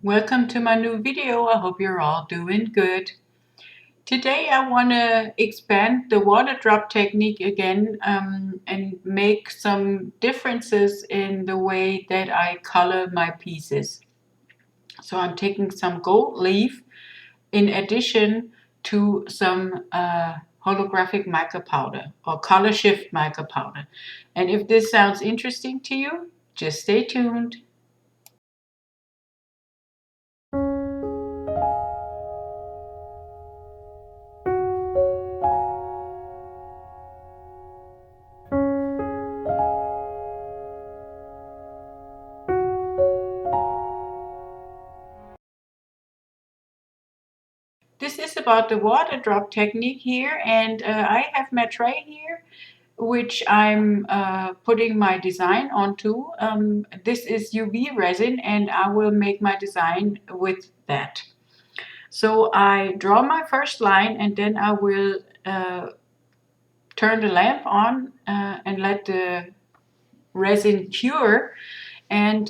Welcome to my new video. I hope you're all doing good. Today I want to expand the water drop technique again and make some differences in the way that I color my pieces. So I'm taking some gold leaf in addition to some holographic mica powder or color shift mica powder. And if this sounds interesting to you, just stay tuned. This is about the water drop technique here, and I have my tray here which I'm putting my design onto. This is UV resin and I will make my design with that. So I draw my first line and then I will turn the lamp on and let the resin cure. And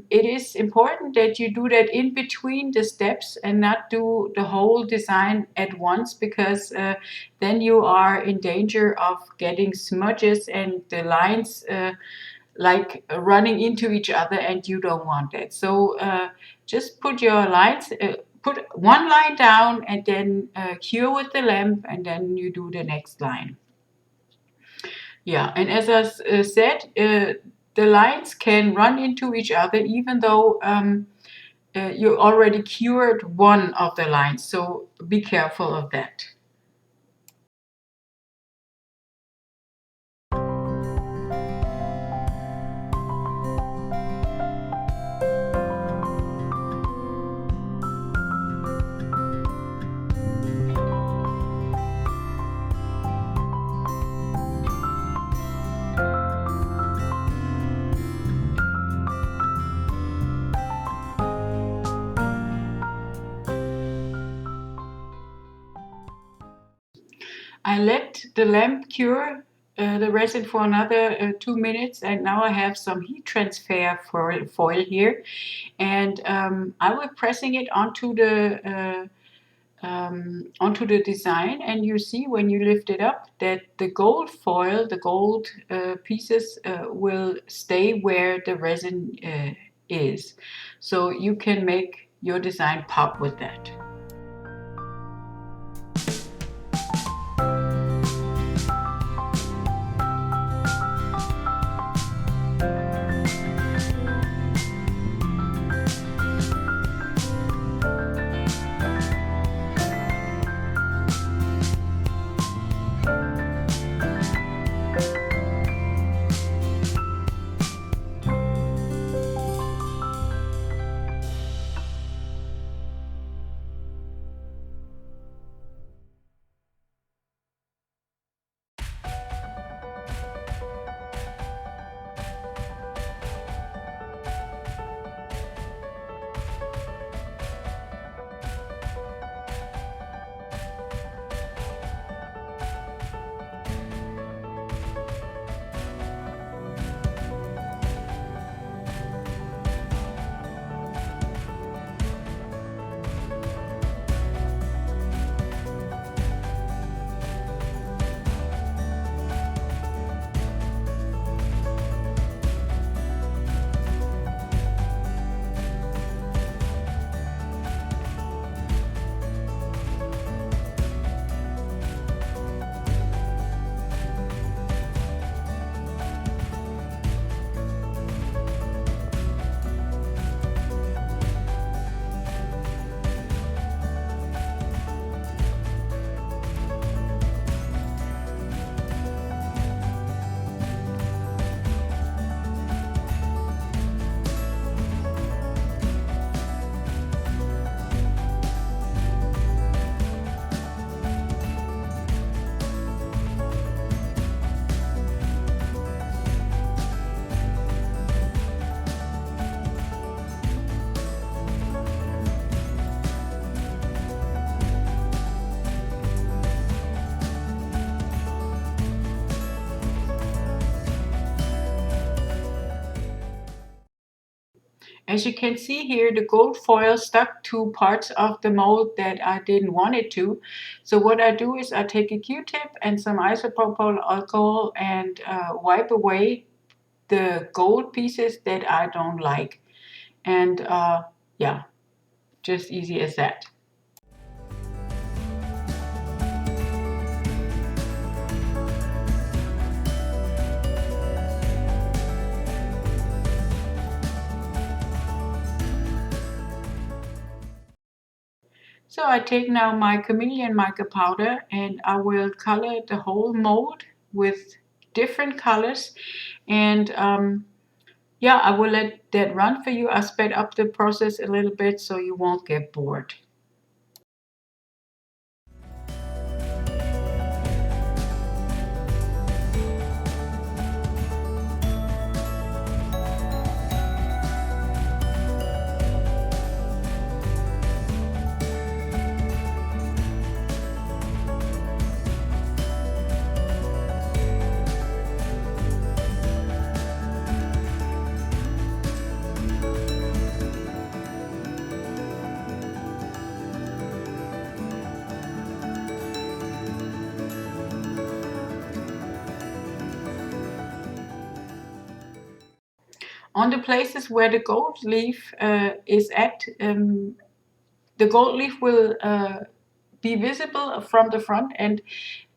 it is important that you do that in between the steps and not do the whole design at once, because then you are in danger of getting smudges and the lines like running into each other, and you don't want that. So just put your lines, put one line down and then cure with the lamp, and then you do the next line. Yeah, and as I said, the lines can run into each other even though you already cured one of the lines, so be careful of that. I let the lamp cure the resin for another 2 minutes, and now I have some heat transfer foil here, and I will pressing it onto the design, and you see when you lift it up that the gold foil, the gold pieces will stay where the resin is, so you can make your design pop with that. As you can see here, the gold foil stuck to parts of the mold that I didn't want it to. So what I do is I take a Q-tip and some isopropyl alcohol and wipe away the gold pieces that I don't like. And yeah, just easy as that. So I take now my Chamäleon mica powder and I will color the whole mold with different colors. And yeah, I will let that run for you. I sped up the process a little bit so you won't get bored. On the places where the gold leaf is at, the gold leaf will be visible from the front, and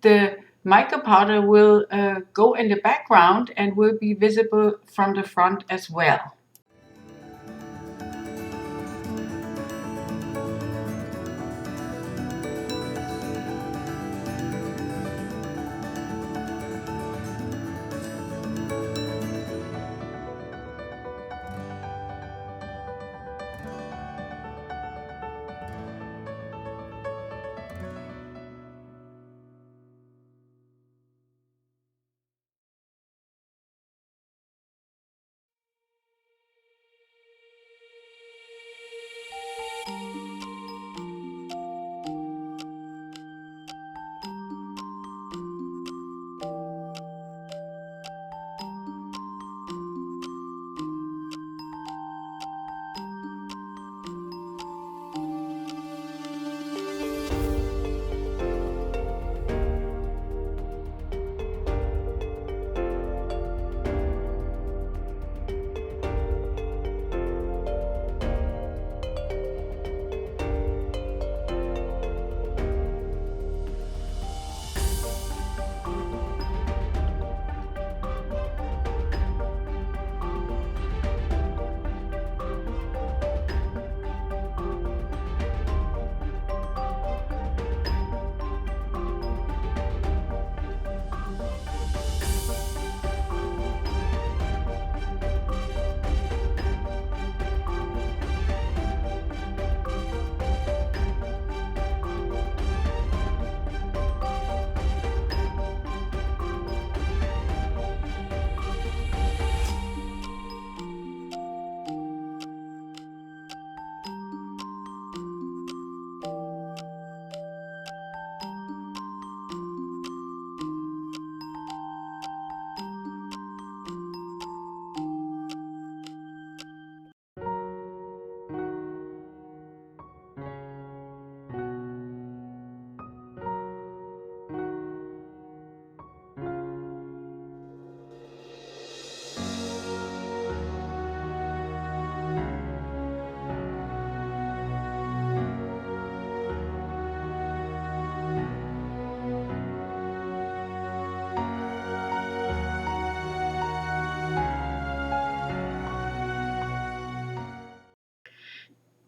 the mica powder will go in the background and will be visible from the front as well.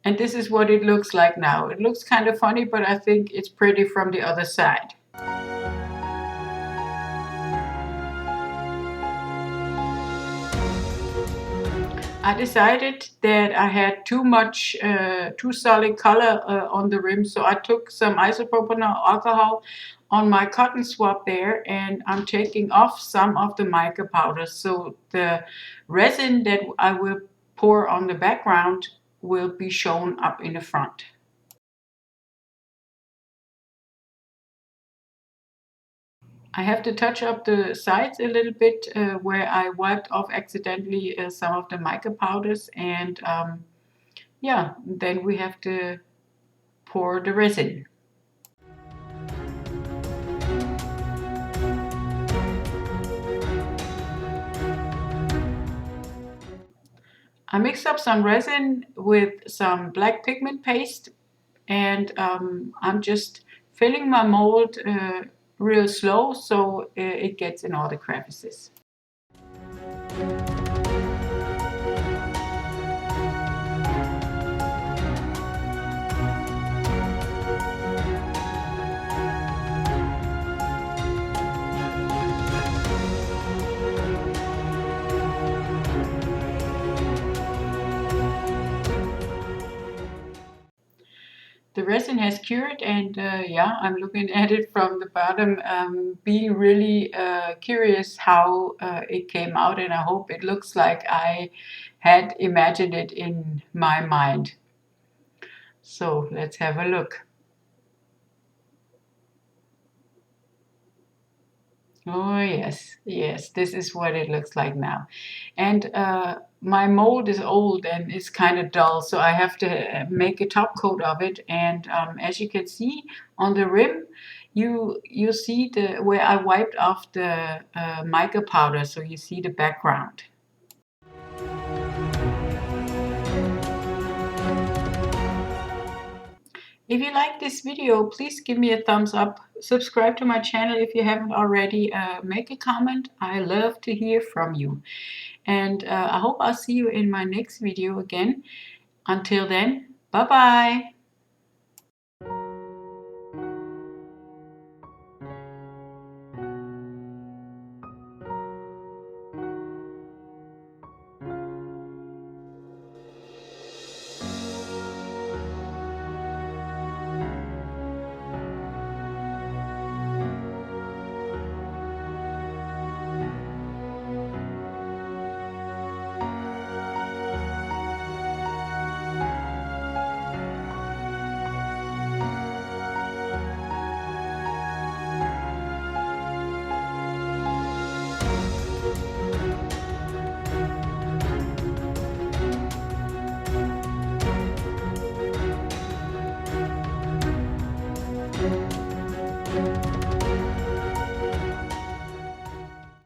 And this is what it looks like now. It looks kind of funny, but I think it's pretty from the other side. I decided that I had too solid color on the rim, so I took some isopropyl alcohol on my cotton swab there, and I'm taking off some of the mica powder, so the resin that I will pour on the background will be shown up in the front. I have to touch up the sides a little bit where I wiped off accidentally some of the mica powders, and yeah, then we have to pour the resin. I mixed up some resin with some black pigment paste, and I'm just filling my mold real slow so it gets in all the crevices. The resin has cured, and yeah, I'm looking at it from the bottom, being really curious how it came out, and I hope it looks like I had imagined it in my mind. So let's have a look. Oh yes, yes, this is what it looks like now. And my mold is old and it's kind of dull, so I have to make a top coat of it. And as you can see on the rim, you see the where I wiped off the mica powder, so you see the background. If you like this video, please give me a thumbs up. Subscribe to my channel if you haven't already. Make a comment. I love to hear from you. And I hope I'll see you in my next video again. Until then, bye bye.